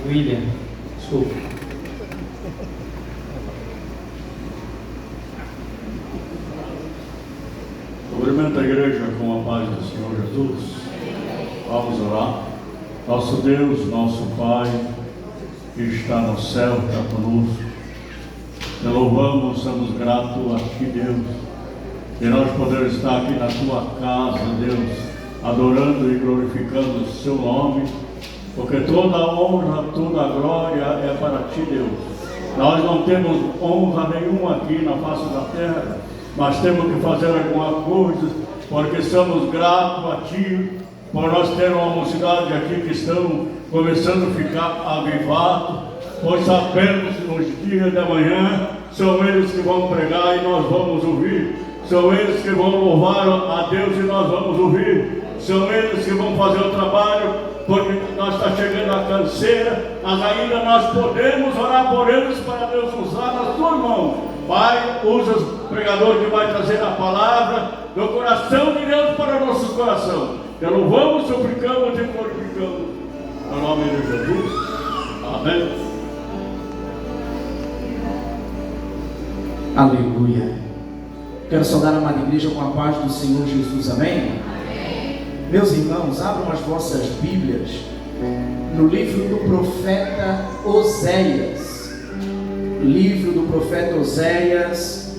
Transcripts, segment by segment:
William, desculpa. Cumprimento a igreja com a paz do Senhor Jesus. Vamos orar. Nosso Deus, nosso Pai, que está no céu, está conosco. Te louvamos, somos gratos a Ti, Deus. E nós podemos estar aqui na Tua casa, Deus, adorando e glorificando o Seu nome. Porque toda a honra, toda a glória é para Ti, Deus. Nós não temos honra nenhuma aqui na face da terra, mas temos que fazer alguma coisa, porque somos gratos a Ti, por nós termos uma mocidade aqui que estão começando a ficar avivados, pois sabemos que nos dias da manhã são eles que vão pregar e nós vamos ouvir, são eles que vão louvar a Deus e nós vamos ouvir, são eles que vão fazer o trabalho, porque nós está chegando a canseira, mas ainda nós podemos orar por eles para Deus usar nas suas mãos. Pai, usa o pregador que vai trazer a palavra do coração de Deus para o nosso coração. Te louvamos, suplicamos e glorificamos. No nome de Jesus. Amém. Aleluia. Quero saudar a amada igreja com a paz do Senhor Jesus. Amém? Meus irmãos, abram as vossas Bíblias no livro do profeta Oséias. Livro do profeta Oséias,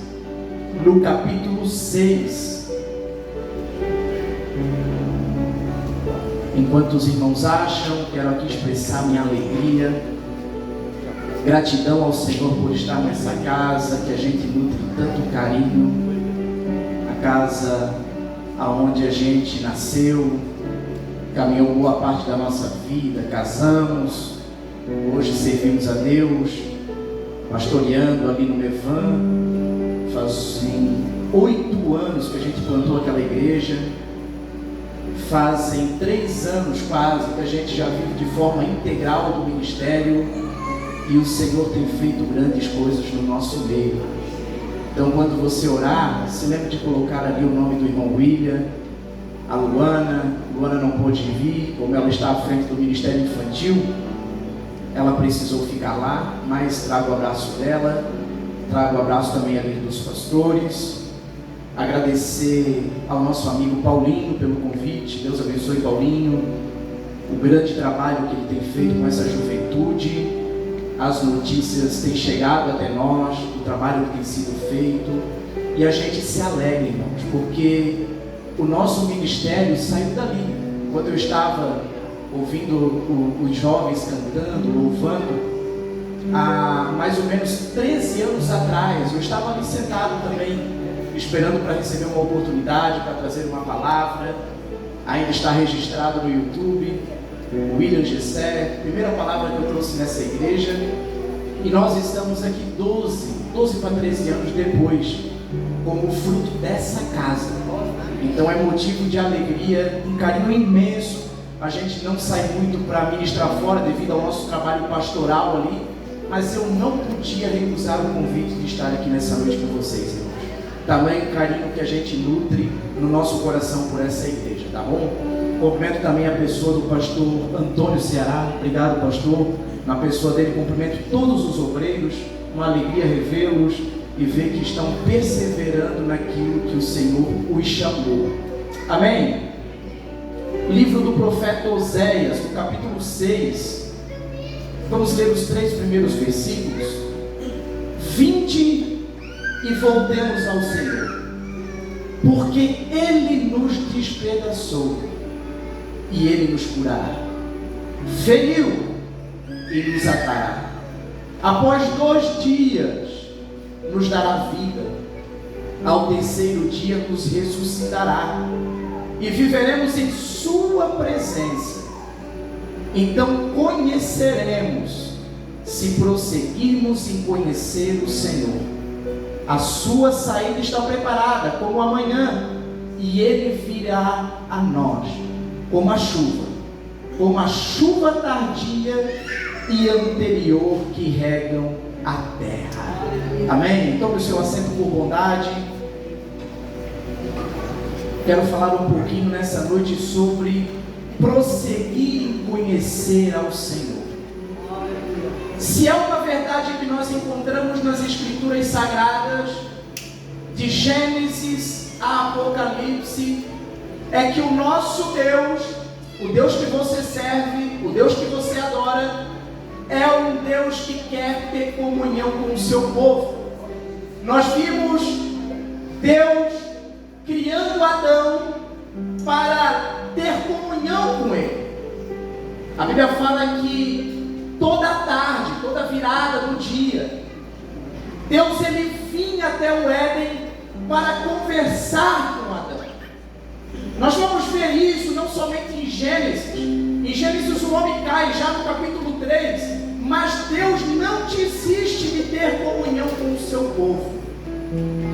no capítulo 6. Enquanto os irmãos acham, quero aqui expressar minha alegria, gratidão ao Senhor por estar nessa casa que a gente nutre tanto carinho, a casa aonde a gente nasceu, caminhou boa parte da nossa vida, casamos, hoje servimos a Deus, pastoreando ali no Mevan. Fazem 8 anos que a gente plantou aquela igreja, fazem 3 anos quase que a gente já vive de forma integral do ministério, e o Senhor tem feito grandes coisas no nosso meio. Então, quando você orar, se lembre de colocar ali o nome do irmão William, a Luana não pôde vir, como ela está à frente do Ministério Infantil, ela precisou ficar lá, mas trago o abraço dela, trago o abraço também ali dos pastores, agradecer ao nosso amigo Paulinho pelo convite. Deus abençoe Paulinho, o grande trabalho que ele tem feito com essa juventude. As notícias têm chegado até nós, o trabalho que tem sido feito, e a gente se alegra, irmãos, porque o nosso ministério saiu dali. Quando eu estava ouvindo os jovens cantando, louvando, há mais ou menos 13 anos atrás, eu estava ali sentado também, esperando para receber uma oportunidade, para trazer uma palavra. Ainda está registrado no YouTube, William Gessé, primeira palavra que eu trouxe nessa igreja, e nós estamos aqui 12 para 13 anos depois, como fruto dessa casa. Então é motivo de alegria, um carinho imenso a gente não sai muito para ministrar fora devido ao nosso trabalho pastoral ali, mas eu não podia recusar o convite de estar aqui nessa noite com vocês, irmãos. Tamanho carinho que a gente nutre no nosso coração por essa igreja, tá bom? Cumprimento também a pessoa do pastor Antônio Ceará. Obrigado, pastor. Na pessoa dele, cumprimento todos os obreiros. Uma alegria revê-los e ver que estão perseverando naquilo que o Senhor os chamou. Amém? Livro do profeta Oséias, no capítulo 6. Vamos ler os 3 primeiros versículos. Vinde e voltemos ao Senhor, porque Ele nos despedaçou e Ele nos curará, feriu e nos atará. Após 2 dias nos dará vida, ao 3º dia nos ressuscitará e viveremos em sua presença. Então conheceremos, se prosseguirmos em conhecer o Senhor. A sua saída está preparada como amanhã, e Ele virá a nós como a chuva tardia e anterior que regam a terra. Amém? Tome o seu assento por bondade. Quero falar um pouquinho nessa noite sobre prosseguir em conhecer ao Senhor. Se é uma verdade que nós encontramos nas Escrituras Sagradas, de Gênesis a Apocalipse, é que o nosso Deus, o Deus que você serve, o Deus que você adora, é um Deus que quer ter comunhão com o seu povo. Nós vimos Deus criando Adão para ter comunhão com Ele. A Bíblia fala que toda tarde, toda virada do dia, Deus ele vinha até o Éden para conversar com Adão. Nós vamos ver isso não somente em Gênesis. Em Gênesis o homem cai já no capítulo 3, mas Deus não desiste de ter comunhão com o seu povo.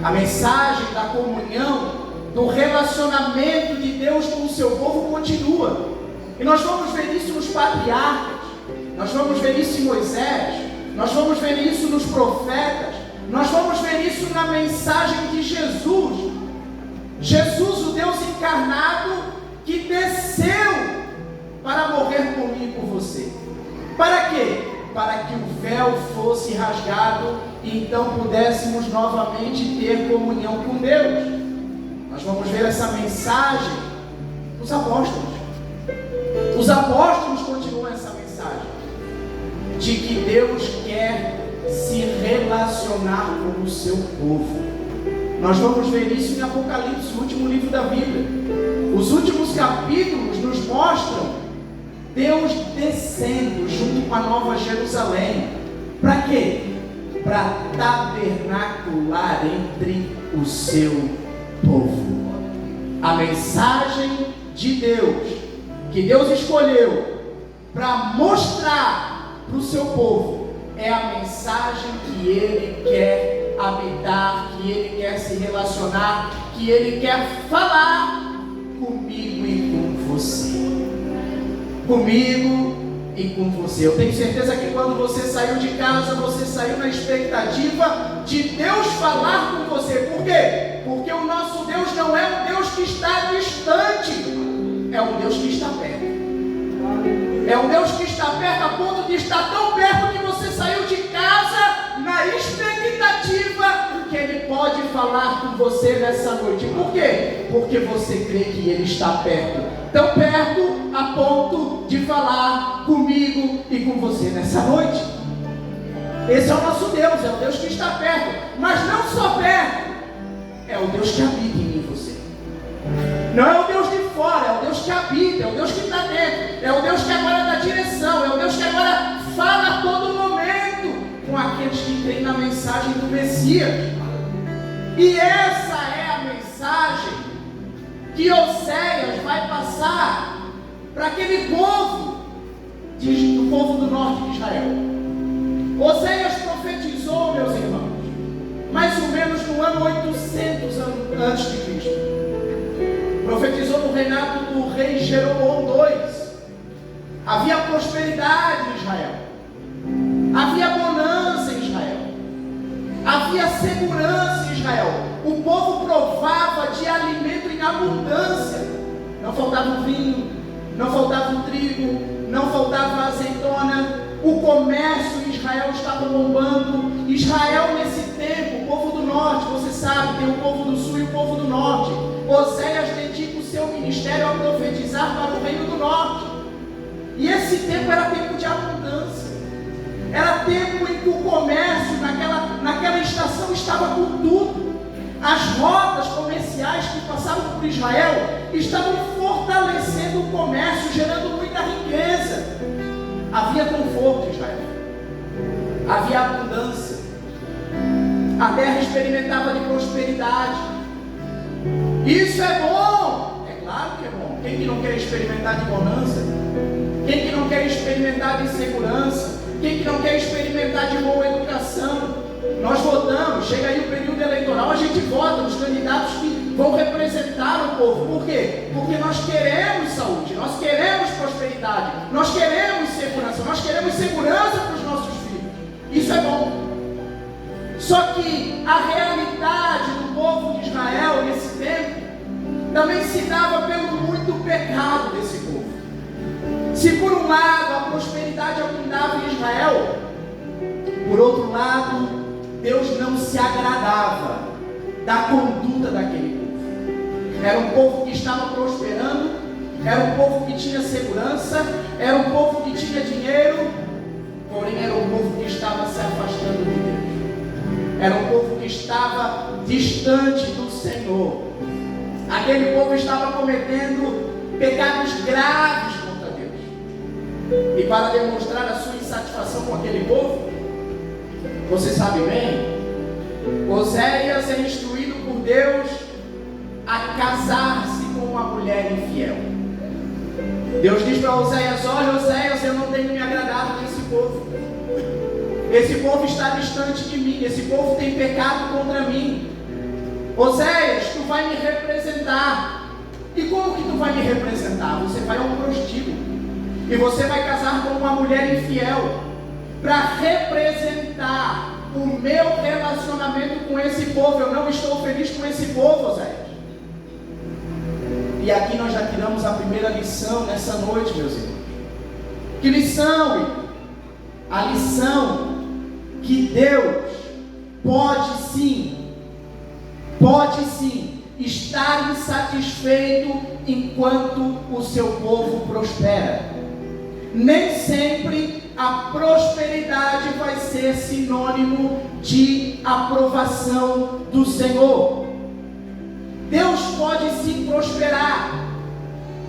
A mensagem da comunhão, do relacionamento de Deus com o seu povo continua. E nós vamos ver isso nos patriarcas, nós vamos ver isso em Moisés, nós vamos ver isso nos profetas, nós vamos ver isso na mensagem de Jesus. Jesus, o Deus encarnado, que desceu para morrer por mim e por você. Para quê? Para que o véu fosse rasgado e então pudéssemos novamente ter comunhão com Deus. Nós vamos ver essa mensagem dos apóstolos. Os apóstolos continuam essa mensagem de que Deus quer se relacionar com o seu povo. Nós vamos ver isso em Apocalipse, o último livro da Bíblia. Os últimos capítulos nos mostram Deus descendo junto com a Nova Jerusalém. Para quê? Para tabernacular entre o seu povo. A mensagem de Deus, que Deus escolheu para mostrar para o seu povo, é a mensagem que Ele quer habitar, que Ele quer se relacionar, que Ele quer falar comigo e com você. Comigo e com você. Eu tenho certeza que quando você saiu de casa, você saiu na expectativa de Deus falar com você. Por quê? Porque o nosso Deus não é um Deus que está distante, é um Deus que está perto. É um Deus que está perto a ponto de estar tão perto que você saiu de casa na expectativa que Ele pode falar com você nessa noite. Por quê? Porque você crê que Ele está perto. Tão perto a ponto de falar comigo e com você nessa noite. Esse é o nosso Deus, é o Deus que está perto. Mas não só perto, é o Deus que habita em mim e você. Não é o Deus de fora, é o Deus que habita, é o Deus que está dentro, é o Deus que agora dá direção, é o Deus que agora fala a todo momento com aqueles que creem na mensagem do Messias. E essa é a mensagem que Oséias vai passar para aquele povo, do povo do norte de Israel. Oséias profetizou, meus irmãos, mais ou menos no ano 800 antes de Cristo. Profetizou no reinado do rei Jeroboão II. Havia prosperidade em Israel. Havia bonança em Israel. Havia segurança em Israel. O povo provava de alimento em abundância. Não faltava vinho, não faltava trigo, não faltava azeitona. O comércio em Israel estava bombando. Israel nesse tempo, o povo do norte, você sabe, tem o povo do sul e o povo do norte. Oséias dedica o seu ministério a profetizar para o reino do norte. E esse tempo era tempo de abundância. Era tempo em que o comércio naquela estação estava com tudo. As rotas comerciais que passavam por Israel estavam fortalecendo o comércio, gerando muita riqueza. Havia conforto em Israel. Havia abundância. A terra experimentava de prosperidade. Isso é bom. É claro que é bom. Quem que não quer experimentar de bonança? Quem que não quer experimentar de segurança? Quem que não quer experimentar de boa educação? Nós votamos, chega aí o período eleitoral, a gente vota nos candidatos que vão representar o povo. Por quê? Porque nós queremos saúde, nós queremos prosperidade, nós queremos segurança para os nossos filhos. Isso é bom. Só que a realidade do povo de Israel nesse tempo também se dava pelo muito pecado desse povo. Se por um lado a prosperidade abundava em Israel, por outro lado, Deus não se agradava da conduta daquele povo. Era um povo que estava prosperando, era um povo que tinha segurança, era um povo que tinha dinheiro, porém era um povo que estava se afastando de Deus. Era um povo que estava distante do Senhor. Aquele povo estava cometendo pecados graves contra Deus. E para demonstrar a sua insatisfação com aquele povo, você sabe bem, Oséias é instruído por Deus a casar-se com uma mulher infiel. Deus diz para Oséias: olha, Oséias, eu não tenho me agradado desse povo. Esse povo está distante de mim, esse povo tem pecado contra mim. Oséias, tu vai me representar. E como que tu vai me representar? Você vai a um prostíbulo e você vai casar com uma mulher infiel para representar o meu relacionamento com esse povo. Eu não estou feliz com esse povo, Oséias. E aqui nós já tiramos a primeira lição nessa noite, meus irmãos. Que lição, irmão? A lição que Deus pode sim estar insatisfeito enquanto o seu povo prospera. Nem sempre a prosperidade vai ser sinônimo de aprovação do Senhor. Deus pode sim prosperar.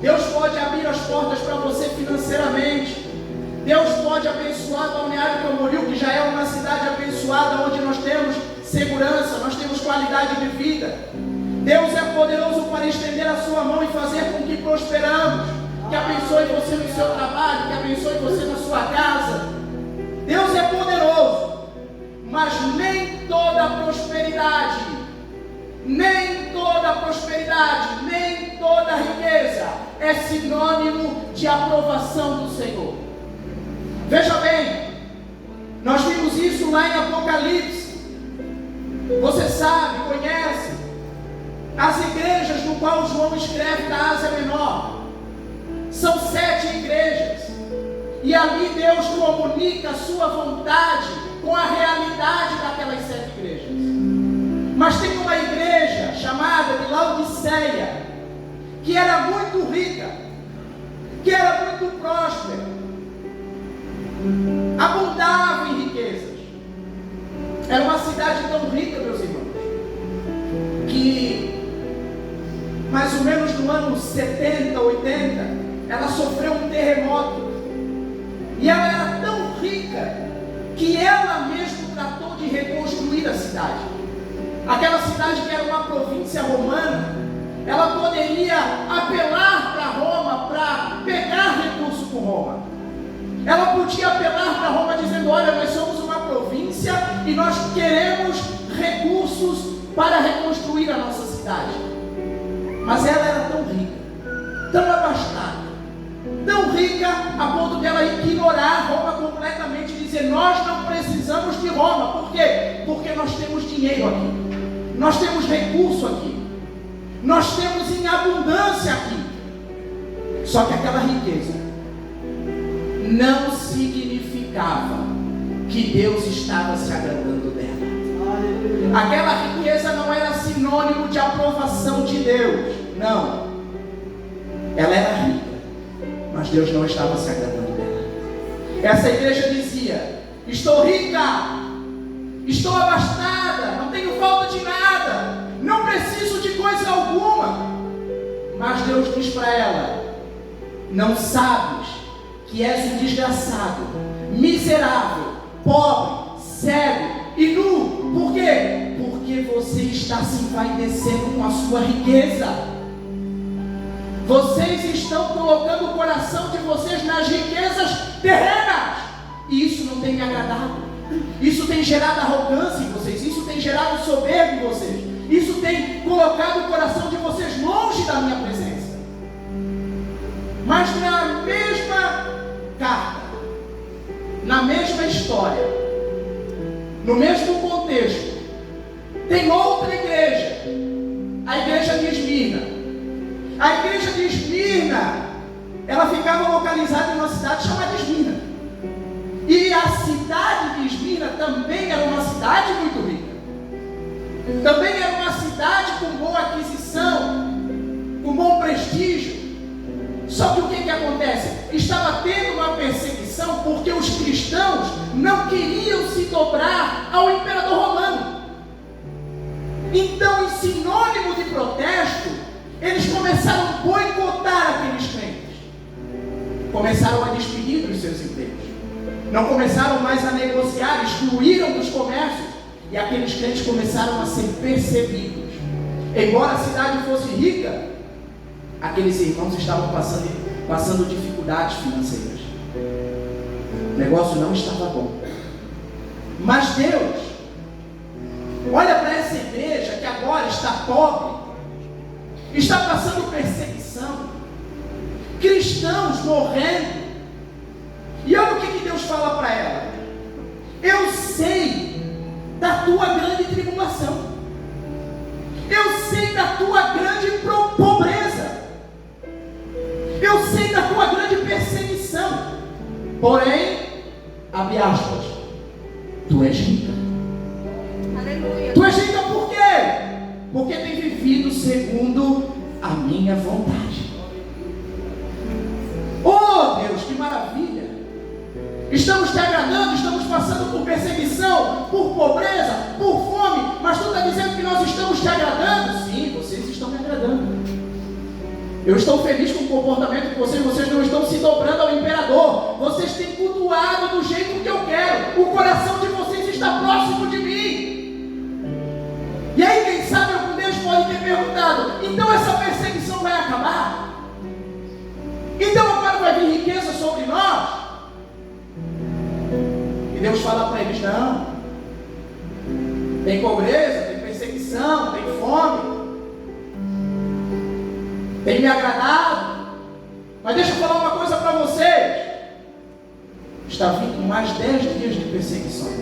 Deus pode abrir as portas para você financeiramente. Deus pode abençoar Balneário Camboriú, que já é uma cidade abençoada, onde nós temos segurança, nós temos qualidade de vida. Deus é poderoso para estender a sua mão e fazer com que prosperamos. Que abençoe você no seu trabalho, que abençoe você na sua casa. Deus é poderoso, mas nem toda prosperidade, nem toda riqueza é sinônimo de aprovação do Senhor. Veja bem, nós vimos isso lá em Apocalipse. Você sabe, conhece as igrejas no qual João escreve da Ásia Menor. São 7 igrejas. E ali Deus comunica a sua vontade com a realidade daquelas 7 igrejas. Mas tem uma igreja chamada de Laodiceia, que era muito rica, que era muito próspera, abundava em riquezas. Era uma cidade tão rica, meus irmãos, que mais ou menos no ano 70, 80, ela sofreu um terremoto. E ela era tão rica que ela mesma tratou de reconstruir a cidade. Aquela cidade que era uma província romana, ela poderia apelar para Roma para pegar recurso com Roma. Ela podia apelar para Roma dizendo: olha, nós somos uma província e nós queremos recursos para reconstruir a nossa cidade. Mas ela era tão rica, tão abastada, tão rica a ponto dela ignorar Roma completamente e dizer: nós não precisamos de Roma. Por quê? Porque nós temos dinheiro aqui, nós temos recurso aqui, nós temos em abundância aqui. Só que aquela riqueza não significava que Deus estava se agradando dela. Aquela riqueza não era sinônimo de aprovação de Deus. Não. Ela era rica, mas Deus não estava se agradando dela. Essa igreja dizia: estou rica, estou abastada, não tenho falta de nada, não preciso de coisa alguma. Mas Deus diz para ela: não sabes que és um desgraçado, miserável, pobre, cego e nu. Por quê? Porque você está se envaidecendo com a sua riqueza. Vocês estão colocando o coração de vocês nas riquezas terrenas, e isso não tem me agradado. Isso tem gerado arrogância em vocês, isso tem gerado soberba em vocês, isso tem colocado o coração de vocês longe da minha presença. Mas na mesma carta, na mesma história, no mesmo contexto, tem outra igreja, a igreja de Esmirna. A igreja de Esmirna, ela ficava localizada em uma cidade chamada Esmirna. E a cidade de Esmirna também era uma cidade muito rica. Também era uma cidade com boa aquisição, com bom prestígio. Só que o que acontece? Estava tendo uma perseguição porque os cristãos não queriam se dobrar ao imperador romano. Então, em sinônimo de protesto, eles começaram a boicotar aqueles crentes. Começaram a despedir dos seus empregos. Não começaram mais a negociar, excluíram dos comércios. E aqueles crentes começaram a ser perseguidos. Embora a cidade fosse rica, aqueles irmãos estavam passando dificuldades financeiras. O negócio não estava bom. Mas Deus olha para essa igreja que agora está pobre, está passando perseguição, cristãos morrendo. E olha o que Deus fala para ela: eu sei da tua grande tribulação, eu sei da tua grande pobreza, eu sei da tua grande perseguição, porém, abre aspas, tu és rica. Aleluia. Tu és rica por quê? Porque tem vivido segundo a minha vontade. Oh Deus, que maravilha! Estamos te agradando, estamos passando por perseguição, por pobreza, por fome, mas tu está dizendo que nós estamos te agradando? Sim, vocês estão me agradando. Eu estou feliz com o comportamento de vocês, vocês não estão se dobrando ao imperador, vocês têm cultuado do jeito que eu quero, o coração de vocês está próximo de mim. E aí, quem sabe, algum deles pode ter perguntado: então essa perseguição vai acabar? Então agora vai vir riqueza sobre nós? E Deus fala para eles: não, tem pobreza, tem perseguição, tem fome, tem me agradado, mas deixa eu falar uma coisa para vocês: está vindo mais 10 dias de perseguição.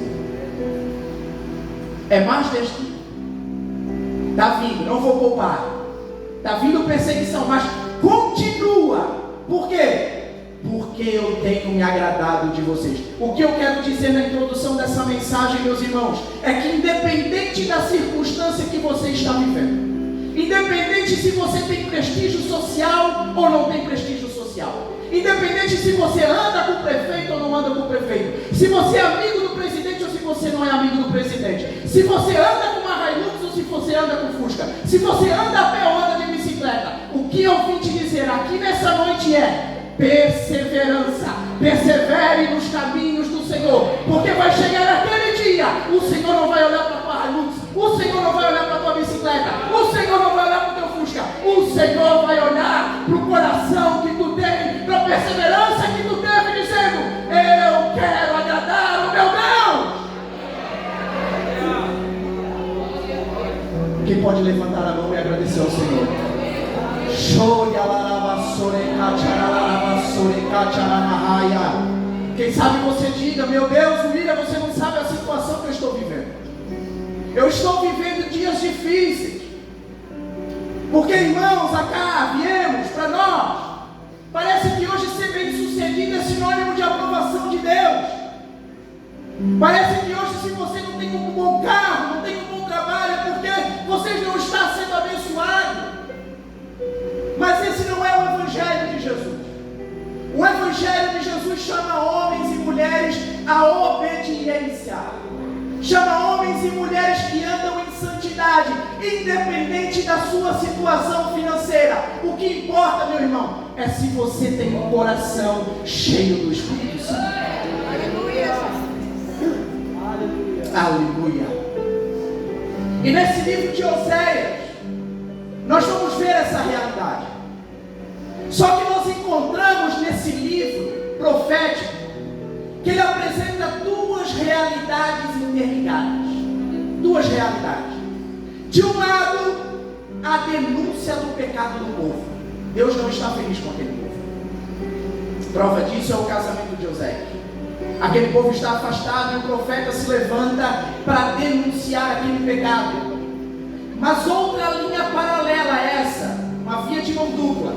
É mais 10 dias. Está vindo, não vou poupar. Está vindo perseguição, mas continua. Por quê? Porque eu tenho me agradado de vocês. O que eu quero dizer na introdução dessa mensagem, meus irmãos, é que independente da circunstância que você está vivendo, independente se você tem prestígio social ou não tem prestígio social, independente se você anda com o prefeito ou não anda com o prefeito, se você é amigo do presidente ou se você não é amigo do presidente, se você anda com uma Hilux ou se você anda com Fusca, se você anda a pé ou anda de bicicleta, o que eu vim te dizer aqui nessa noite é: perseverança. Persevere nos caminhos do Senhor, porque vai chegar aquele dia, o Senhor não vai olhar para a tua Hilux, o Senhor não vai olhar para a tua bicicleta, o Senhor não vai olhar para o teu Fusca, o Senhor vai olhar para o coração que tu tem, para a perseverança que tu teve, dizendo: eu quero agradar o meu Deus. Quem pode levantar a mão e agradecer ao Senhor? Show de alarava, sore, cachararava, Quem sabe você diga: meu Deus, William, você não sabe a situação que eu estou vivendo. Eu estou vivendo dias difíceis. Porque, irmãos, acá viemos para nós. Parece que hoje ser bem-sucedido é sinônimo de aprovação de Deus. Parece que hoje, se você não tem um bom carro, não tem um bom trabalho, é porque você não está sendo abençoado. Mas esse não é o Evangelho de Jesus. O Evangelho de Jesus chama homens e mulheres à obediência. Chama homens e mulheres que andam em santidade, independente da sua situação financeira. O que importa, meu irmão, é se você tem um coração cheio do Espírito Santo. Aleluia. Aleluia. E nesse livro de Oséias, nós vamos ver essa realidade. Só que nós encontramos nesse livro profético que ele apresenta duas realidades interligadas. Duas realidades. De um lado, a denúncia do pecado do povo. Deus não está feliz com aquele povo. Prova disso é o casamento de Oséias. Aquele povo está afastado e o profeta se levanta para denunciar aquele pecado. Mas outra linha paralela a essa, uma via de mão dupla,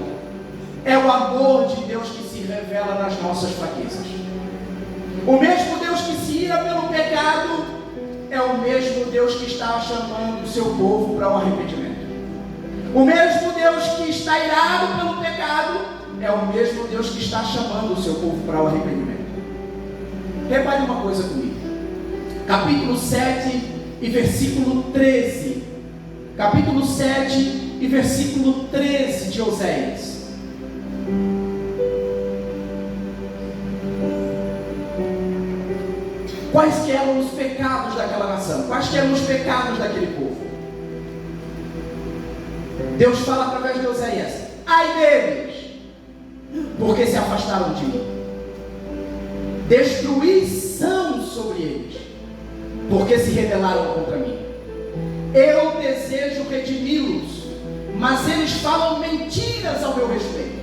é o amor de Deus que se revela nas nossas fraquezas. O mesmo Deus que se ira pelo pecado é o mesmo Deus que está chamando o seu povo para o arrependimento. O mesmo Deus que está irado pelo pecado é o mesmo Deus que está chamando o seu povo para o arrependimento. Repare uma coisa comigo. Capítulo 7 e versículo 13. Capítulo 7 e versículo 13 de Oséias. Quais que eram os pecados daquela nação? Quais que eram os pecados daquele povo? Deus fala através de Oséias: ai deles, porque se afastaram de mim. Destruição sobre eles, porque se rebelaram contra mim. Eu desejo redimi-los, mas eles falam mentiras ao meu respeito.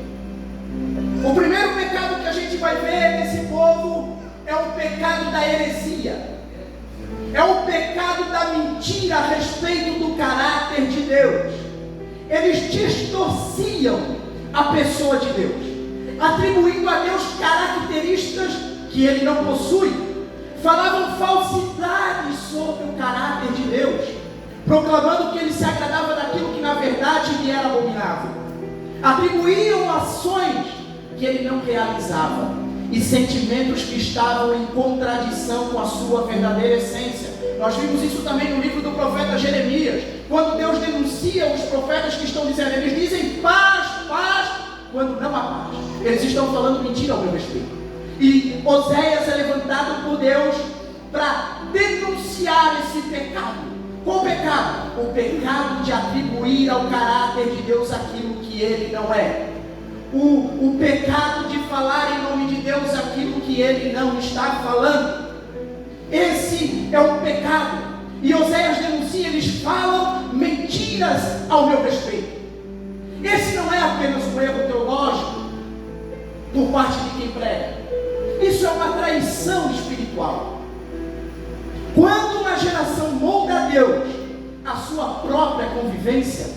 O primeiro pecado que a gente vai ver nesse povo é o pecado da heresia. É o pecado da mentira a respeito do caráter de Deus. Eles distorciam a pessoa de Deus, atribuindo a Deus características que ele não possui. Falavam falsidades sobre o caráter de Deus, proclamando que ele se agradava daquilo que na verdade lhe era abominável. Atribuíam ações que ele não realizava e sentimentos que estavam em contradição com a sua verdadeira essência. Nós vimos isso também no livro do profeta Jeremias, quando Deus denuncia os profetas que estão dizendo, eles dizem paz, paz, quando não há paz. Eles estão falando mentira ao meu respeito. E Oséias é levantado por Deus para denunciar esse pecado. Qual pecado? O pecado de atribuir ao caráter de Deus aquilo que ele não é. O pecado de falar em nome de Deus aquilo que ele não está falando. Esse é o pecado. E Oséias denuncia, eles falam mentiras ao meu respeito. Esse não é apenas um erro teológico por parte de quem prega. Isso é uma traição espiritual. Quando uma geração molda a Deus a sua própria convivência,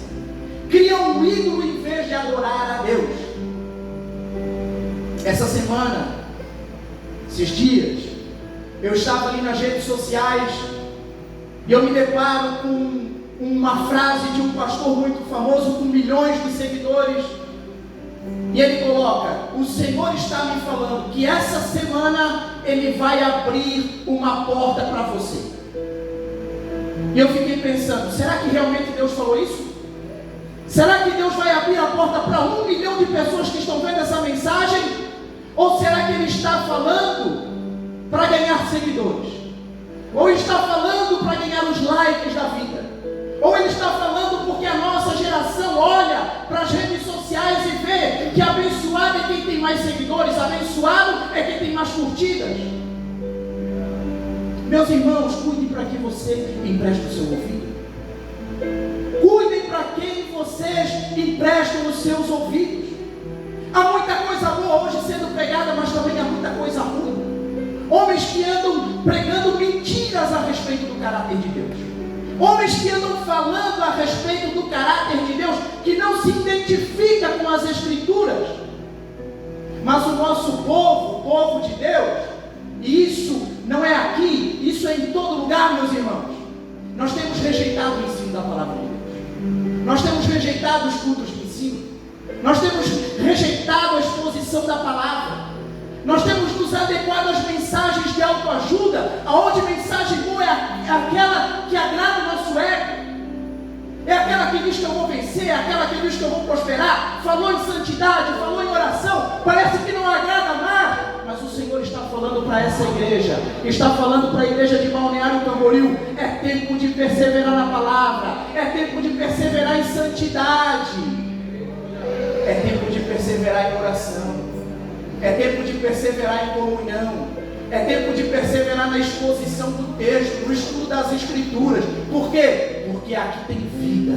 cria um ídolo em vez de adorar a Deus. Essa semana, esses dias, eu estava ali nas redes sociais e eu me deparo com uma frase de um pastor muito famoso com milhões de seguidores. E ele coloca: o Senhor está me falando que essa semana Ele vai abrir uma porta para você. E eu fiquei pensando, será que realmente Deus falou isso? Será que Deus vai abrir a porta para 1 milhão de pessoas que estão vendo essa mensagem? Ou será que Ele está falando para ganhar seguidores? Ou está falando para ganhar os likes da vida? Ou Ele está falando porque a nossa geração olha para as redes sociais e vê que abençoado é quem tem mais seguidores, abençoado é quem tem mais curtidas? Meus irmãos, cuidem para que você empreste o seu ouvido. Cuidem para quem vocês emprestam os seus ouvidos. Há muita coisa boa hoje sendo pregada, mas também há muita coisa ruim. Homens que andam pregando mentiras a respeito do caráter de Deus. Homens que andam falando a respeito do caráter de Deus, que não se identifica com as Escrituras. Mas o nosso povo, o povo de Deus, e isso não é aqui, isso é em todo lugar, meus irmãos. Nós temos rejeitado o ensino da palavra de Deus. Nós temos rejeitado os cultos de ensino. Nós temos rejeitado a exposição da palavra. Nós temos nos adequado às mensagens de autoajuda, aonde mensagem boa é aquela que agrada o nosso ego. É aquela que diz que eu vou vencer, é aquela que diz que eu vou prosperar. Falou em santidade, falou em oração, parece que não agrada mais. Mas o Senhor está falando para essa igreja, está falando para a igreja de Balneário Camboriú. É tempo de perseverar na palavra, é tempo de perseverar em santidade, é tempo de perseverar em oração, é tempo de perseverar em comunhão, é tempo de perseverar na exposição do texto, no estudo das Escrituras. Por quê? Porque aqui tem vida.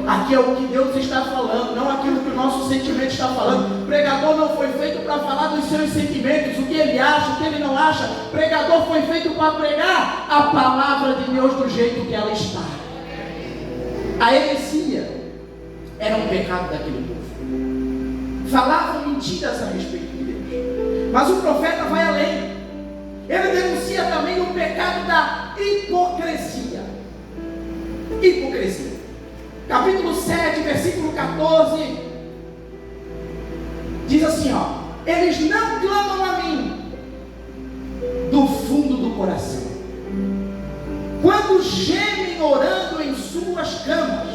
Aqui é o que Deus está falando, não aquilo que o nosso sentimento está falando. O pregador não foi feito para falar dos seus sentimentos, o que ele acha, o que ele não acha. O pregador foi feito para pregar a palavra de Deus do jeito que ela está. A heresia era um pecado daquele povo. Falavam mentiras a respeito de Deus. Mas o profeta vai além. Ele denuncia também o pecado da hipocrisia. Hipocrisia. Capítulo 7, versículo 14. Diz assim, ó: eles não clamam a mim do fundo do coração, quando gemem orando em suas camas,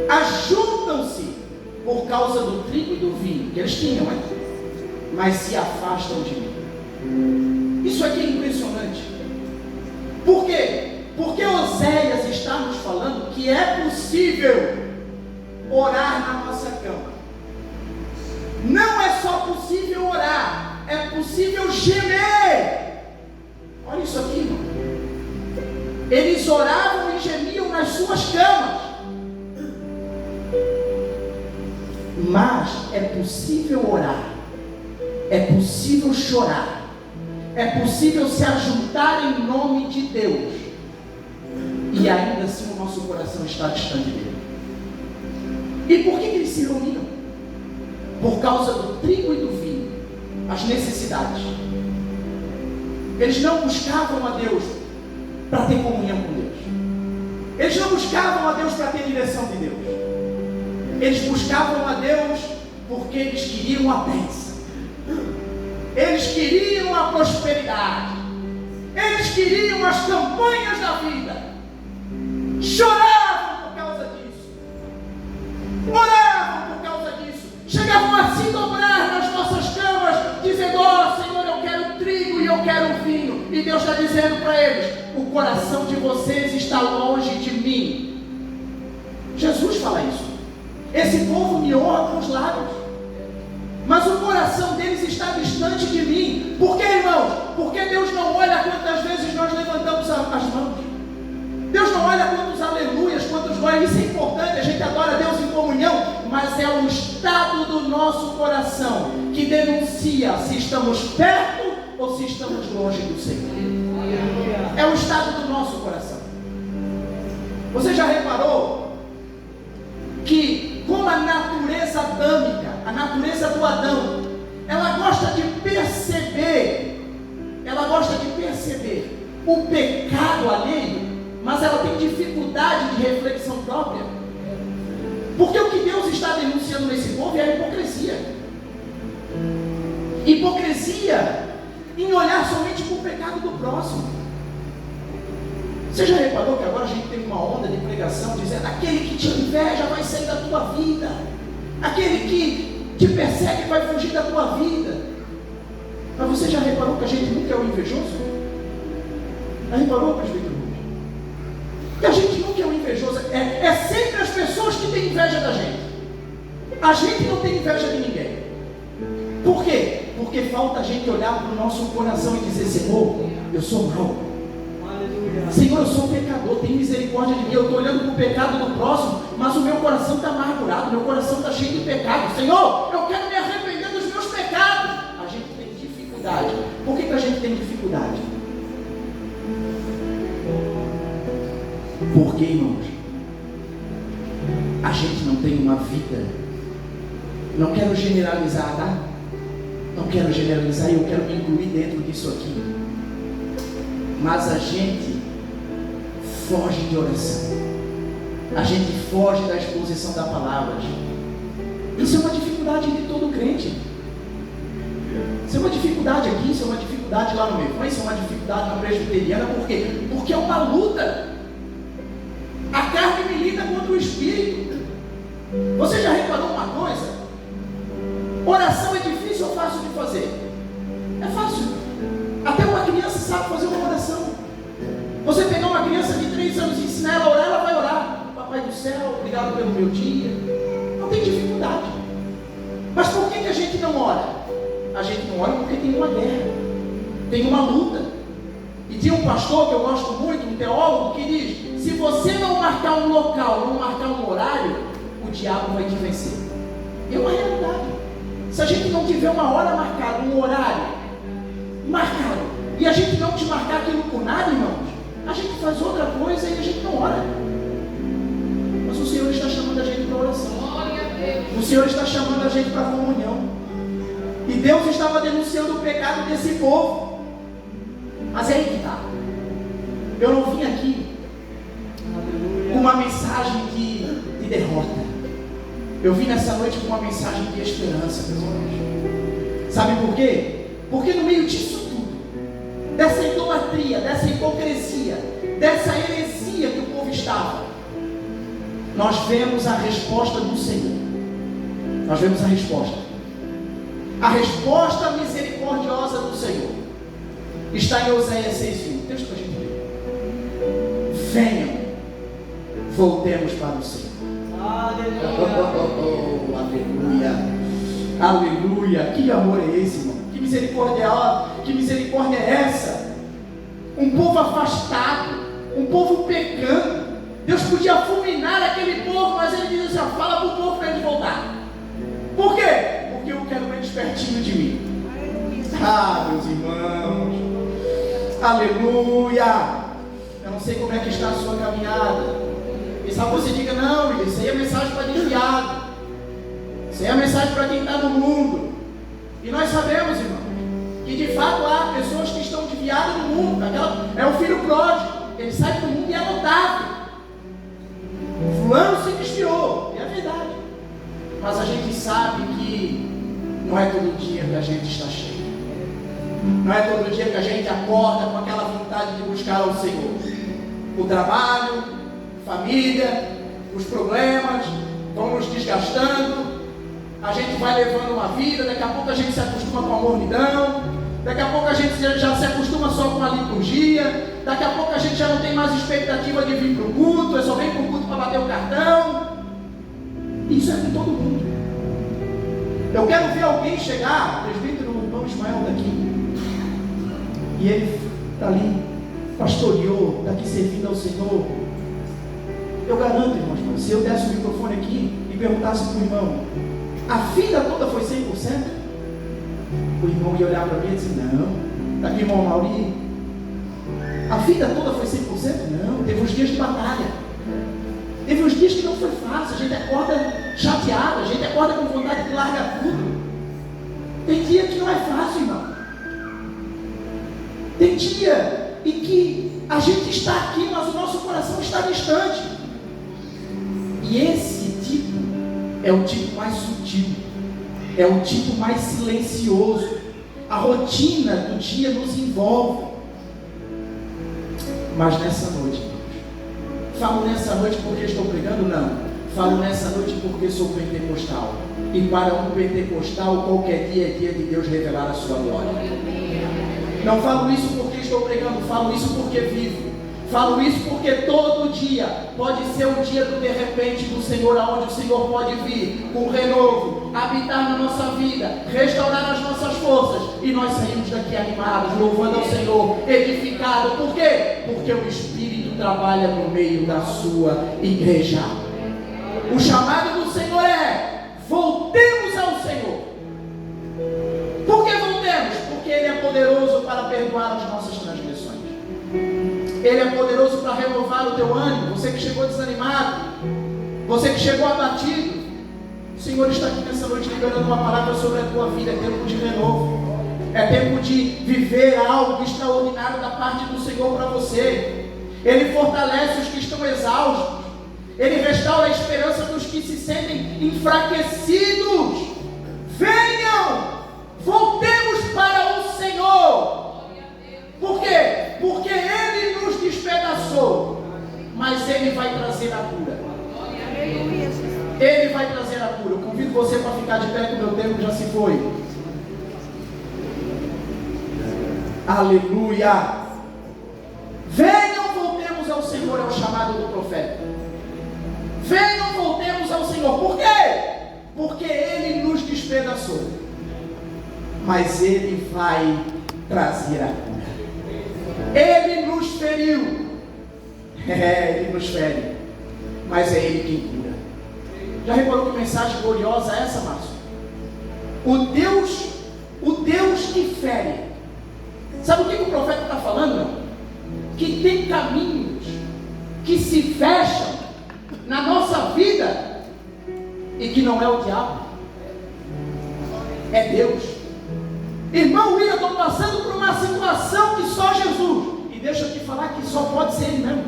ajuntam-se por causa do trigo e do vinho que eles tinham, mas se afastam de mim. Isso aqui é impressionante. Por quê? Porque Oséias está nos falando que é possível orar na nossa cama. Não é só possível orar, é possível gemer. Olha isso aqui, irmão. Eles oravam e gemiam nas suas camas. Mas é possível orar, é possível chorar, é possível se ajuntar em nome de Deus, e ainda assim o nosso coração está distante dele. E por que eles se reuniam? Por causa do trigo e do vinho, as necessidades. Eles não buscavam a Deus para ter comunhão com Deus. Eles não buscavam a Deus para ter direção de Deus. Eles buscavam a Deus porque eles queriam a bênção. Eles queriam a prosperidade. Eles queriam as campanhas da vida. Choravam por causa disso. Oravam por causa disso. Chegavam a se dobrar nas nossas camas, dizendo: ó Senhor, eu quero trigo e eu quero vinho. E Deus está dizendo para eles: o coração de vocês está longe de mim. Jesus fala isso. Esse povo me honra com os lábios, mas o coração deles está distante de mim. Por quê, irmãos? Porque Deus não olha quantas vezes nós levantamos as mãos. Deus não olha quantos aleluias, quantos glórias. Isso é importante, a gente adora a Deus em comunhão, mas é o estado do nosso coração que denuncia se estamos perto ou se estamos longe do Senhor. É o estado do nosso coração. Você já reparou que, como a natureza adâmica, a natureza do Adão, ela gosta de perceber o pecado alheio, mas ela tem dificuldade de reflexão própria. Porque o que Deus está denunciando nesse povo é a hipocrisia. Hipocrisia em olhar somente para o pecado do próximo. Você já reparou que agora a gente tem uma onda de pregação dizendo: aquele que te inveja vai sair da tua vida, aquele que te persegue vai fugir da tua vida. Mas você já reparou que a gente nunca é o invejoso? Já reparou, presbítero? Que a gente nunca é o invejoso. É sempre as pessoas que têm inveja da gente. A gente não tem inveja de ninguém. Por quê? Porque falta a gente olhar para o nosso coração e dizer: Senhor, eu sou mau. Senhor, eu sou pecador, tem misericórdia de mim. Eu estou olhando para o pecado do próximo, mas o meu coração está amargurado, meu coração está cheio de pecado. Senhor, eu quero me arrepender dos meus pecados. A gente tem dificuldade. Por que a gente tem dificuldade? Porque, irmãos, a gente não tem uma vida. Não quero generalizar, tá? Não quero generalizar e eu quero me incluir dentro disso aqui. Mas a gente foge de oração. A gente foge da exposição da palavra. Isso é uma dificuldade de todo crente. Isso é uma dificuldade aqui, isso é uma dificuldade lá no meio. Isso é uma dificuldade na presbiteriana. Por quê? Porque é uma luta. A carne milita contra o espírito. Você já reparou uma coisa? Oração é difícil ou fácil de fazer? É fácil. Até uma criança sabe fazer uma oração. Você pegar uma criança de 3 anos e ensinar ela a orar, ela vai orar. Papai do céu, obrigado pelo meu dia. Não tem dificuldade. Mas por que a gente não ora? A gente não ora porque tem uma guerra, tem uma luta. E tinha um pastor que eu gosto muito, um teólogo, que diz: se você não marcar um local, não marcar um horário, o diabo vai te vencer. É uma realidade. Se a gente não tiver uma hora marcada, um horário marcado, e a gente não te marcar aquilo por nada, irmãos, a gente faz outra coisa e a gente não ora. Mas o Senhor está chamando a gente para oração. O Senhor está chamando a gente para comunhão. E Deus estava denunciando o pecado desse povo. Mas é aí que está. Eu não vim aqui com uma mensagem de derrota. Eu vim nessa noite com uma mensagem de esperança, meus irmãos. Sabe por quê? Porque no meio disso tudo, dessa idolatria, dessa hipocrisia, dessa heresia que o povo estava, nós vemos a resposta do Senhor. Nós vemos a resposta. A resposta misericordiosa do Senhor está em Oséias 6:1. Texto para a gente ler. Venham, voltemos para o Senhor. Aleluia. Aleluia. Que amor é esse, irmão? Que misericórdia é essa? Um povo afastado, um povo pecando. Deus podia fulminar aquele povo, mas ele diz assim: fala para o povo para ele voltar. Por quê? Porque eu quero eles pertinho de mim. Meus irmãos, aleluia. Eu não sei como é que está a sua caminhada. E sabe, você diga: não, isso aí é mensagem para desviado, isso aí é mensagem para quem está no mundo. E nós sabemos, irmão, que de fato há pessoas que estão desviadas no mundo. É o filho pródigo, ele sai do mundo e é notável. Fulano se desviou, e é verdade. Mas a gente sabe que não é todo dia que a gente está cheio. Não é todo dia que a gente acorda com aquela vontade de buscar ao Senhor. O trabalho, família, os problemas vão nos desgastando. A gente vai levando uma vida, daqui a pouco a gente se acostuma com a mornidão, daqui a pouco a gente já se acostuma só com a liturgia, daqui a pouco a gente já não tem mais expectativa de vir para o culto, é só vem para o culto para bater o cartão. Isso é com todo mundo. Eu quero ver alguém chegar, o presbítero irmão Ismael daqui, e ele está ali, pastoreou, está aqui servindo ao Senhor. Eu garanto, irmãos, se eu desse o microfone aqui e perguntasse para o irmão: a vida toda foi 100%? O irmão ia olhar para mim e dizer: não. Está aqui, irmão Mauri. A vida toda foi 100%? Não. Teve uns dias de batalha. Teve uns dias que não foi fácil. A gente acorda chateado, a gente acorda com vontade de largar tudo. Tem dia que não é fácil, irmão. Tem dia em que a gente está aqui, mas o nosso coração está distante. E esse tipo é o tipo mais sutil, é o tipo mais silencioso. A rotina do dia nos envolve. Mas nessa noite, falo nessa noite porque estou pregando? Não. Falo nessa noite porque sou pentecostal. E para um pentecostal, qualquer dia é dia de Deus revelar a sua glória. Não falo isso porque estou pregando, falo isso porque vivo. Falo isso porque todo dia pode ser o dia do de repente do Senhor, aonde o Senhor pode vir com renovo, habitar na nossa vida, restaurar as nossas forças, e nós saímos daqui animados, louvando ao Senhor, edificados. Por quê? Porque o Espírito trabalha no meio da sua igreja. O chamado do Senhor é: voltemos ao Senhor. Por que voltemos? Porque Ele é poderoso para perdoar as nossas transgressões. Ele é poderoso para renovar o teu ânimo. Você que chegou desanimado, você que chegou abatido, o Senhor está aqui nessa noite liberando uma palavra sobre a tua vida. É tempo de renovo, é tempo de viver algo extraordinário da parte do Senhor para você. Ele fortalece os que estão exaustos, Ele restaura a esperança dos que se sentem enfraquecidos. Venham, voltemos para o Senhor. Por quê? Porque Ele nos despedaçou, mas Ele vai trazer a cura. Ele vai trazer a cura. Eu convido você para ficar de pé, que o meu tempo já se foi. Aleluia. Venham, voltemos ao Senhor, é o chamado do profeta. Venham, voltemos ao Senhor. Por quê? Porque Ele nos despedaçou, mas Ele vai trazer a cura. Ele nos feriu. Ele nos fere, mas é Ele quem cura. Já reparou que mensagem gloriosa é essa, Márcio? O Deus que fere. Sabe o que o profeta está falando, meu? Que tem caminhos que se fecham na nossa vida e que não é o diabo, é Deus. Irmão William, estou passando por uma situação que só Jesus, e deixa eu te falar que só pode ser Ele mesmo,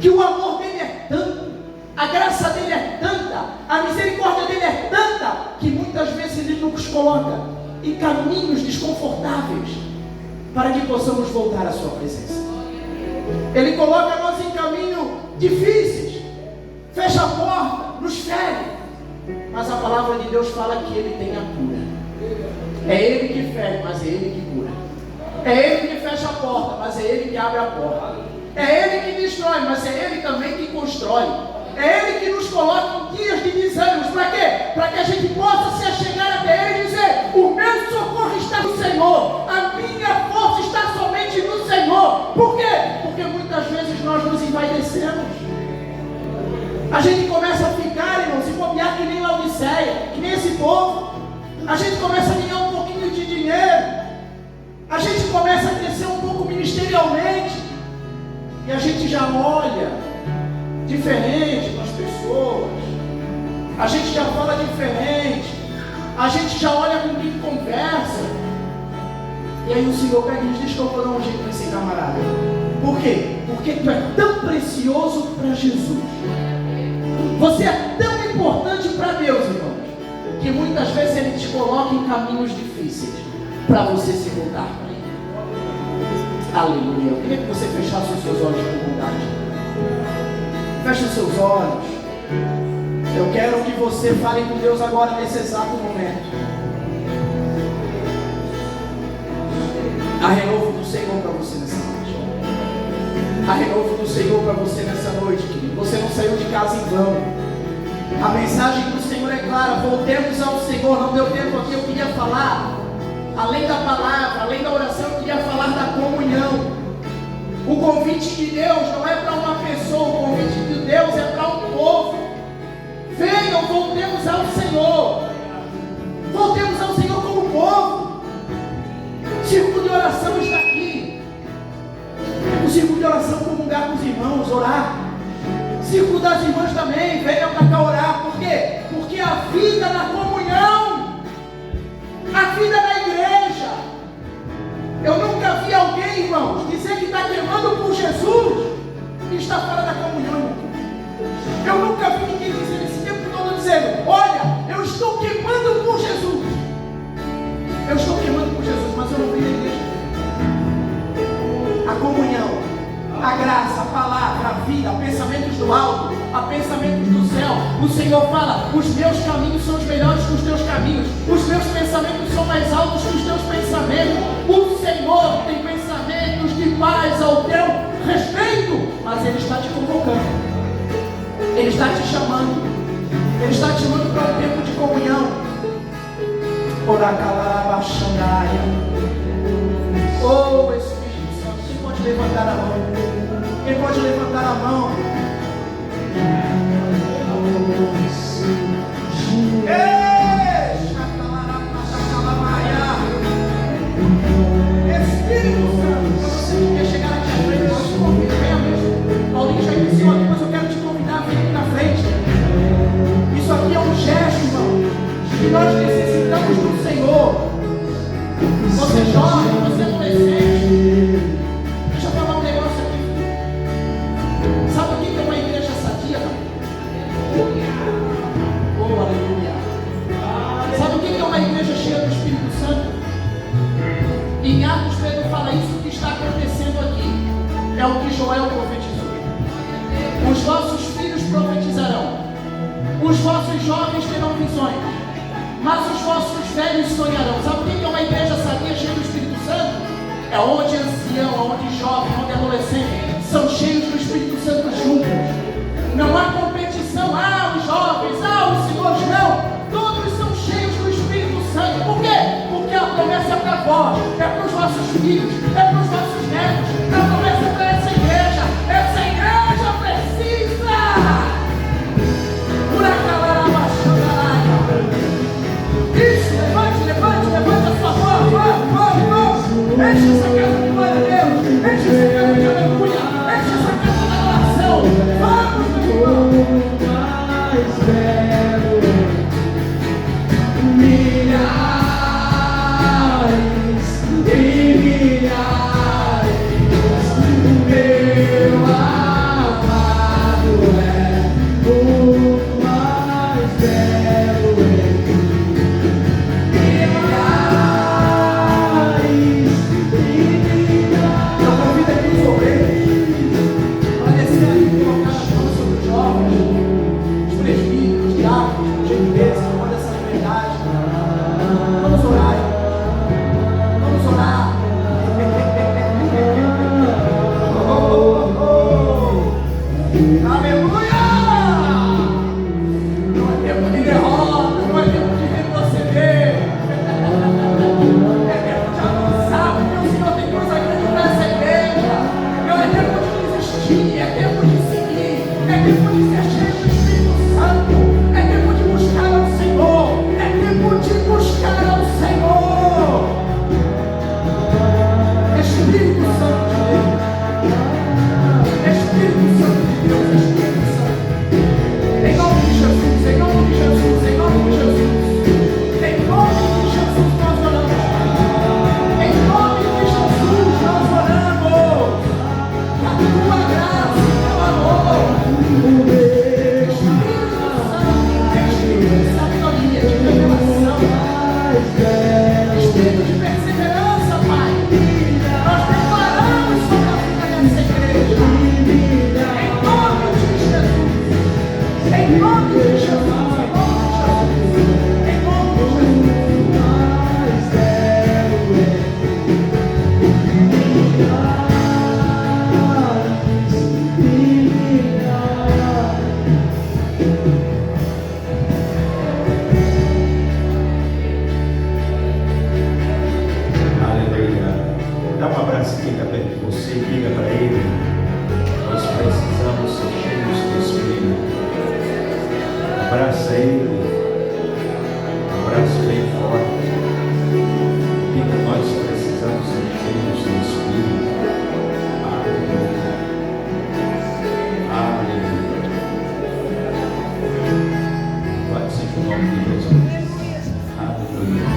que o amor dele é tanto, a graça dele é tanta, a misericórdia dele é tanta, que muitas vezes Ele nos coloca em caminhos desconfortáveis para que possamos voltar à sua presença. Ele coloca nós em caminhos difíceis, fecha a porta, nos fere, mas a palavra de Deus fala que Ele tem a cura. É Ele que fere, mas é Ele que cura. É Ele que fecha a porta, mas é Ele que abre a porta. É Ele que destrói, mas é Ele também que constrói. É Ele que nos coloca em dias de desânimos. Para quê? Para que a gente possa se achegar até Ele e dizer: o meu socorro está no Senhor, a minha força está somente no Senhor. Por quê? Porque muitas vezes nós nos envaidecemos. A gente começa a ficar, irmão, se bobear que nem Laodiceia, que nem esse povo. A gente começa a ganhar um pouquinho de dinheiro, a gente começa a crescer um pouco ministerialmente, e a gente já olha diferente para as pessoas, a gente já fala diferente, a gente já olha com quem conversa, e aí o Senhor pega e diz: que eu vou dar um jeito nesse camarada. Por quê? Porque tu é tão precioso para Jesus, você é tão importante para Deus, irmão, que muitas vezes Ele te coloca em caminhos difíceis para você se voltar para Ele. Aleluia. Eu queria que você fechasse os seus olhos com vontade. Feche os seus olhos. Eu quero que você fale com Deus agora, nesse exato momento. Há renovo do Senhor para você nessa noite. Há renovo do Senhor para você nessa noite, querido. Você não saiu de casa em vão. A mensagem do Senhor é clara: voltemos ao Senhor. Não deu tempo aqui, eu queria falar, além da palavra, além da oração, eu queria falar da comunhão. O convite de Deus não é para uma pessoa, o convite de Deus é para um povo. Venham, voltemos ao Senhor. Voltemos ao Senhor como povo. O círculo de oração está aqui. O círculo de oração, comungar com os irmãos, orar. Círculo das irmãs também, venham para cá orar. Por quê? Porque a vida na comunhão, a vida na igreja. Eu nunca vi alguém, irmãos, dizer que está queimando por Jesus e está fora da comunhão. Eu nunca vi ninguém dizer esse tempo todo dizendo: olha, eu estou queimando por Jesus. Eu estou queimando por Jesus, mas eu não vi na igreja. A comunhão, a graça, a palavra, a vida, pensamentos do alto, a pensamentos do céu. O Senhor fala: os meus caminhos são os melhores que os teus caminhos, os meus pensamentos são mais altos que os teus pensamentos. O Senhor tem pensamentos de paz ao teu respeito, mas Ele está te convocando, Ele está te chamando, Ele está te chamando para um tempo de comunhão. Oracalarabaxandaia. Oh, Espírito Santo, quem pode levantar a mão? Quem pode levantar a mão? Espírito Santo, você quer chegar aqui à frente, eu te convido mesmo. Paulinho já iniciou aqui, mas eu quero te convidar a vir aqui na frente. Isso aqui é um gesto, irmão, que nós necessitamos do Senhor. Você jovem, você adolescente, deixa eu falar um negócio aqui. Sabe o que é uma igreja sadia? Oh, aleluia. Sabe o que é uma igreja cheia do Espírito Santo? Em Atos, Pedro fala isso que está acontecendo aqui. É o que Joel profetizou. Os vossos filhos profetizarão. Os vossos jovens terão visões. Mas os vossos velhos sonharão. Sabe o que é uma igreja sadia cheia do Espírito Santo? É onde ancião, onde jovem, onde adolescente são cheios do Espírito Santo juntos. Não há competição. Os jovens, os senhores, não. Todos são cheios do Espírito Santo. Por quê? Porque a promessa é para vós, é para os vossos filhos, é para os vossos netos. A promessa é para essa igreja. Essa igreja precisa. Isso, levante a sua voz. Enche essa casa de glória a Deus. Enche essa casa de aleluia. Enche essa casa de adoração. Vamos, meu irmão. Milhares e milhares, meu amado é o mais belo entre milhares e milhares. Eu convido aqui os obreiros para descer aqui e colocar as mãos sobre os jovens, os presbíteros, os diáconos, os gentiles, olha essa liberdade. Vamos orar. Vamos orar. Aleluia! Não é tempo de derrota, não é tempo de retroceder. É tempo de avançar, porque o Senhor tem coisa grande para essa igreja. Não é tempo de desistir, é tempo de seguir, é tempo de ser cheio do Espírito Santo, é tempo de buscar ao Senhor, é tempo de buscar ao Senhor. Espírito Santo de Deus, Espírito Santo de Deus, Espírito Santo, em nome de Jesus, em nome de Jesus, em nome de Jesus, em nome de Jesus nós oramos, em nome de Jesus nós oramos, a tua graça e teu amor, Espírito de sabedoria, de revelação, Espírito de perseverança, Pai. Nós declaramos sobre a vida dessa igreja, em nome de Jesus, em nome de Jesus, em nome de Aleluia. Dá um abraço aqui perto de você, diga para ele: nós precisamos ser cheios do Espírito. Abraça ele, abraço bem forte. Diga: nós precisamos ser cheios do Espírito. Aleluia. Aleluia. Louvado seja o nome de Jesus. Aleluia.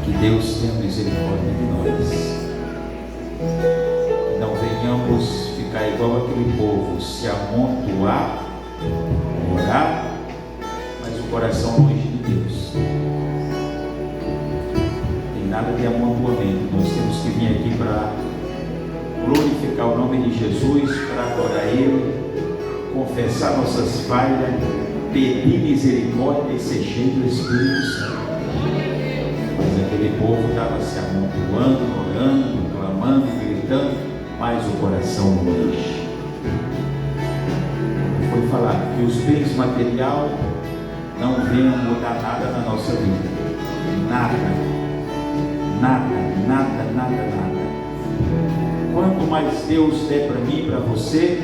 Que Deus tenha misericórdia de nós. Que não venhamos ficar igual aquele povo, se amontoar, orar, mas o coração longe de Deus. Tem nada de amontoamento. Nós temos que vir aqui para glorificar o nome de Jesus, para adorar Ele, confessar nossas falhas, pedir misericórdia e ser cheio do Espírito Santo. Mas aquele povo estava se amontoando, orando, clamando, gritando, mas o coração longe. Foi falar que os bens materiais não venham mudar nada na nossa vida. Nada. Quanto mais Deus der para mim e para você,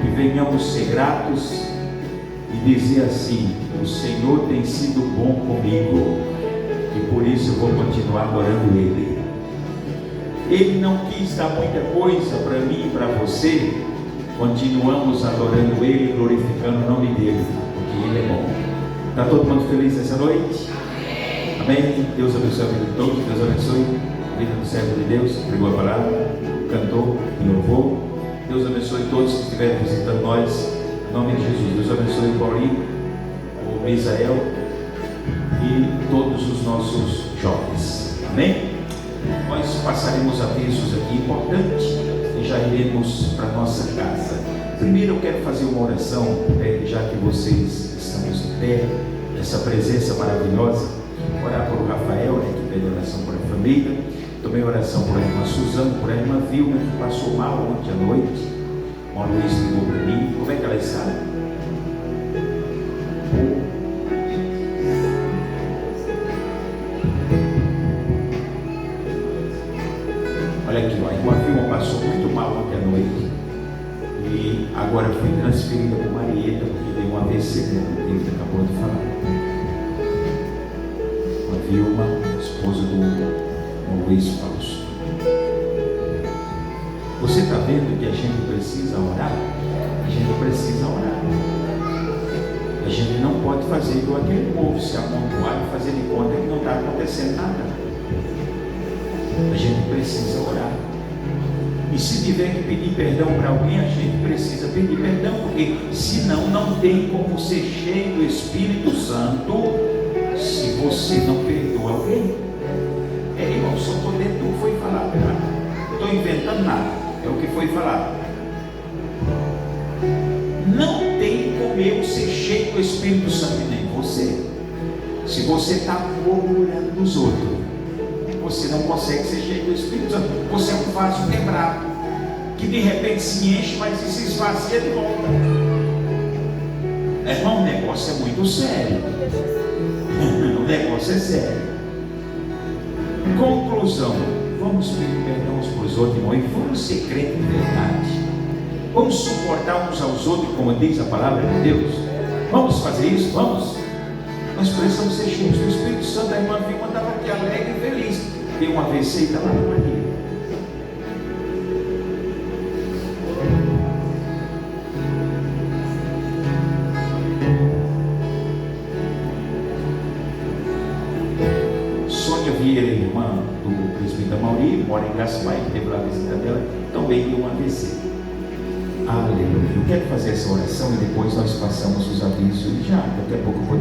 que venhamos ser gratos e dizer assim: o Senhor tem sido bom comigo e por isso eu vou continuar adorando Ele. Ele não quis dar muita coisa para mim e para você, continuamos adorando Ele, glorificando o nome dEle, porque Ele é bom. Está todo mundo feliz essa noite? Amém? Deus abençoe a vida de todos. Deus abençoe a vida do servo de Deus, que pregou a palavra, cantou e louvou. Deus abençoe todos que estiverem visitando nós, em nome de Jesus. Deus abençoe o Paulinho, o Misael e todos os nossos jovens. Amém? Nós passaremos avisos aqui importantes e já iremos para nossa casa. Primeiro eu quero fazer uma oração, já que vocês estamos em pé, essa presença maravilhosa. Orar por Rafael, que pede oração por a família. Tomei oração por a irmã Suzana, por a irmã Vilma, que passou mal ontem à noite. O Luiz ligou para mim. Como é que ela está? Olha aqui, a irmã Vilma passou muito mal ontem à noite e agora foi transferida para Marieta, porque deu um AVC, como o Deus acabou de falar. A Vilma, esposa do Luiz Fausto. Você está vendo que a gente precisa orar? A gente precisa orar. A gente não pode fazer igual aquele povo, se amontoar e fazer de conta que não está acontecendo nada. A gente precisa orar. E se tiver que pedir perdão para alguém, a gente precisa pedir perdão, porque senão não tem como ser cheio do Espírito Santo se você não perdoa alguém. Irmão, só estou dentro do que foi falado. Não estou inventando nada, é o que foi falado. Não tem como eu ser cheio do Espírito Santo, nem você. Se você está murmurando dos outros, você não consegue ser cheio do Espírito Santo. Você é um vaso quebrado, que de repente se enche, mas se esvazia de volta. Irmão, o negócio é muito sério. O negócio é sério. Conclusão: vamos pedir perdão uns para os outros, irmão, e vamos ser crentes de verdade. Vamos suportar uns aos outros, como diz a palavra de Deus. Vamos fazer isso? Vamos. Nós precisamos ser cheios do Espírito Santo. A irmã Vilma estava aqui alegre e feliz. Deu uma AVC e está lá na Maria. Vieira, irmã do presbítero Mauri, mora em Gaspar, teve lá a visita dela, também deu um AVC. Aleluia. Eu quero fazer essa oração e depois nós passamos os avisos e já, daqui a pouco eu vou